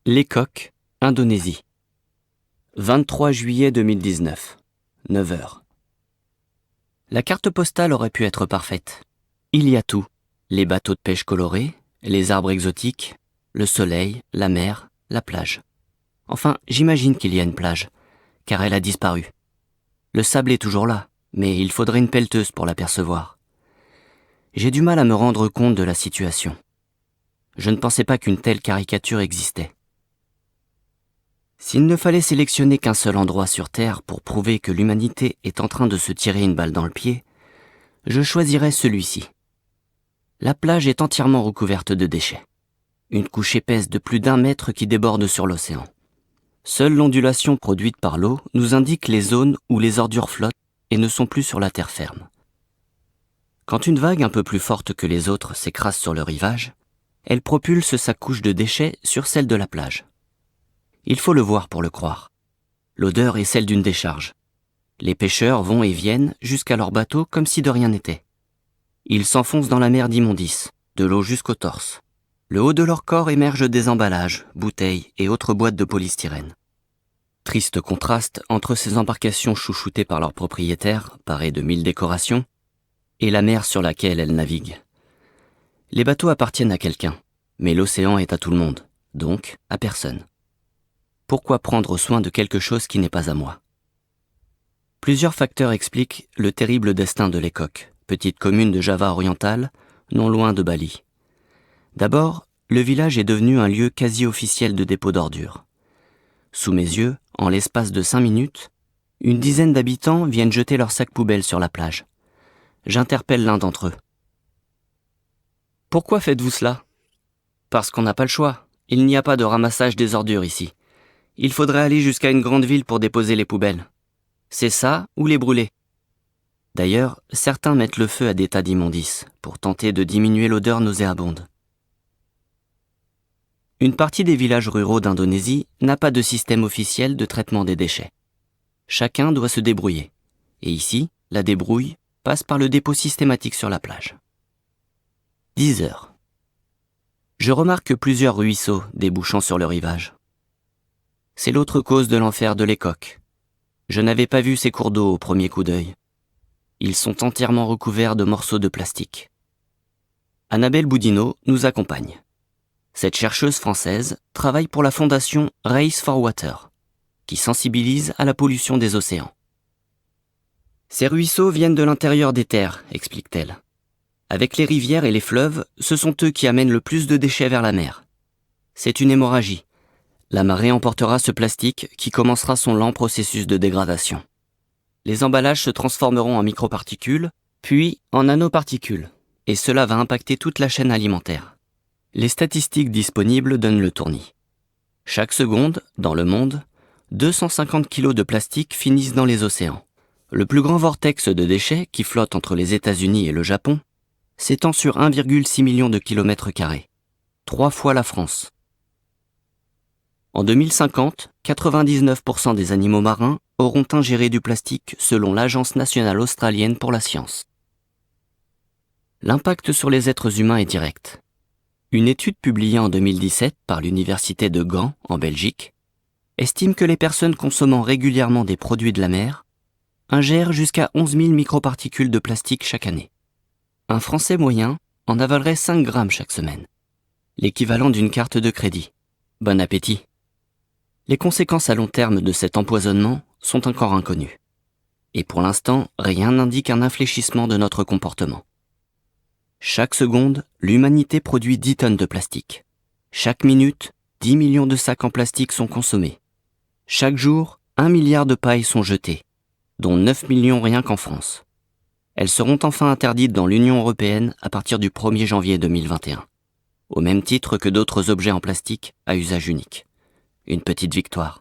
Les Coques, Indonésie. 23 juillet 2019, 9h. La carte postale aurait pu être parfaite. Il y a tout. Les bateaux de pêche colorés, les arbres exotiques, le soleil, la mer, la plage. Enfin, j'imagine qu'il y a une plage, car elle a disparu. Le sable est toujours là, mais il faudrait une pelleteuse pour l'apercevoir. J'ai du mal à me rendre compte de la situation. Je ne pensais pas qu'une telle caricature existait. S'il ne fallait sélectionner qu'un seul endroit sur Terre pour prouver que l'humanité est en train de se tirer une balle dans le pied, je choisirais celui-ci. La plage est entièrement recouverte de déchets. Une couche épaisse de plus d'1 mètre qui déborde sur l'océan. Seule l'ondulation produite par l'eau nous indique les zones où les ordures flottent et ne sont plus sur la terre ferme. Quand une vague un peu plus forte que les autres s'écrase sur le rivage, elle propulse sa couche de déchets sur celle de la plage. Il faut le voir pour le croire. L'odeur est celle d'une décharge. Les pêcheurs vont et viennent jusqu'à leur bateau comme si de rien n'était. Ils s'enfoncent dans la mer d'immondices, de l'eau jusqu'au torse. Le haut de leur corps émerge des emballages, bouteilles et autres boîtes de polystyrène. Triste contraste entre ces embarcations chouchoutées par leurs propriétaires, parées de 1000 décorations, et la mer sur laquelle elles naviguent. Les bateaux appartiennent à quelqu'un, mais l'océan est à tout le monde, donc à personne. Pourquoi prendre soin de quelque chose qui n'est pas à moi ? Plusieurs facteurs expliquent le terrible destin de Les Coques, petite commune de Java orientale, non loin de Bali. D'abord, le village est devenu un lieu quasi officiel de dépôt d'ordures. Sous mes yeux, en l'espace de 5 minutes, une dizaine d'habitants viennent jeter leurs sacs poubelles sur la plage. J'interpelle l'un d'entre eux. « Pourquoi faites-vous cela ? » ?»« Parce qu'on n'a pas le choix. Il n'y a pas de ramassage des ordures ici. Il faudrait aller jusqu'à une grande ville pour déposer les poubelles. C'est ça ou les brûler. D'ailleurs, certains mettent le feu à des tas d'immondices pour tenter de diminuer l'odeur nauséabonde. Une partie des villages ruraux d'Indonésie n'a pas de système officiel de traitement des déchets. Chacun doit se débrouiller. Et ici, la débrouille passe par le dépôt systématique sur la plage. 10h. Je remarque plusieurs ruisseaux débouchant sur le rivage. C'est l'autre cause de l'enfer de Les Coques. Je n'avais pas vu ces cours d'eau au premier coup d'œil. Ils sont entièrement recouverts de morceaux de plastique. Annabelle Boudinot nous accompagne. Cette chercheuse française travaille pour la fondation Race for Water, qui sensibilise à la pollution des océans. Ces ruisseaux viennent de l'intérieur des terres, explique-t-elle. Avec les rivières et les fleuves, ce sont eux qui amènent le plus de déchets vers la mer. C'est une hémorragie. La marée emportera ce plastique qui commencera son lent processus de dégradation. Les emballages se transformeront en microparticules, puis en nanoparticules, et cela va impacter toute la chaîne alimentaire. Les statistiques disponibles donnent le tournis. Chaque seconde, dans le monde, 250 kg de plastique finissent dans les océans. Le plus grand vortex de déchets qui flotte entre les États-Unis et le Japon s'étend sur 1,6 million de kilomètres carrés, 3 fois la France. En 2050, 99% des animaux marins auront ingéré du plastique selon l'Agence nationale australienne pour la science. L'impact sur les êtres humains est direct. Une étude publiée en 2017 par l'université de Gand, en Belgique, estime que les personnes consommant régulièrement des produits de la mer ingèrent jusqu'à 11 000 microparticules de plastique chaque année. Un Français moyen en avalerait 5 grammes chaque semaine, l'équivalent d'une carte de crédit. Bon appétit! Les conséquences à long terme de cet empoisonnement sont encore inconnues. Et pour l'instant, rien n'indique un infléchissement de notre comportement. Chaque seconde, l'humanité produit 10 tonnes de plastique. Chaque minute, 10 millions de sacs en plastique sont consommés. Chaque jour, 1 milliard de pailles sont jetées, dont 9 millions rien qu'en France. Elles seront enfin interdites dans l'Union européenne à partir du 1er janvier 2021, au même titre que d'autres objets en plastique à usage unique. Une petite victoire.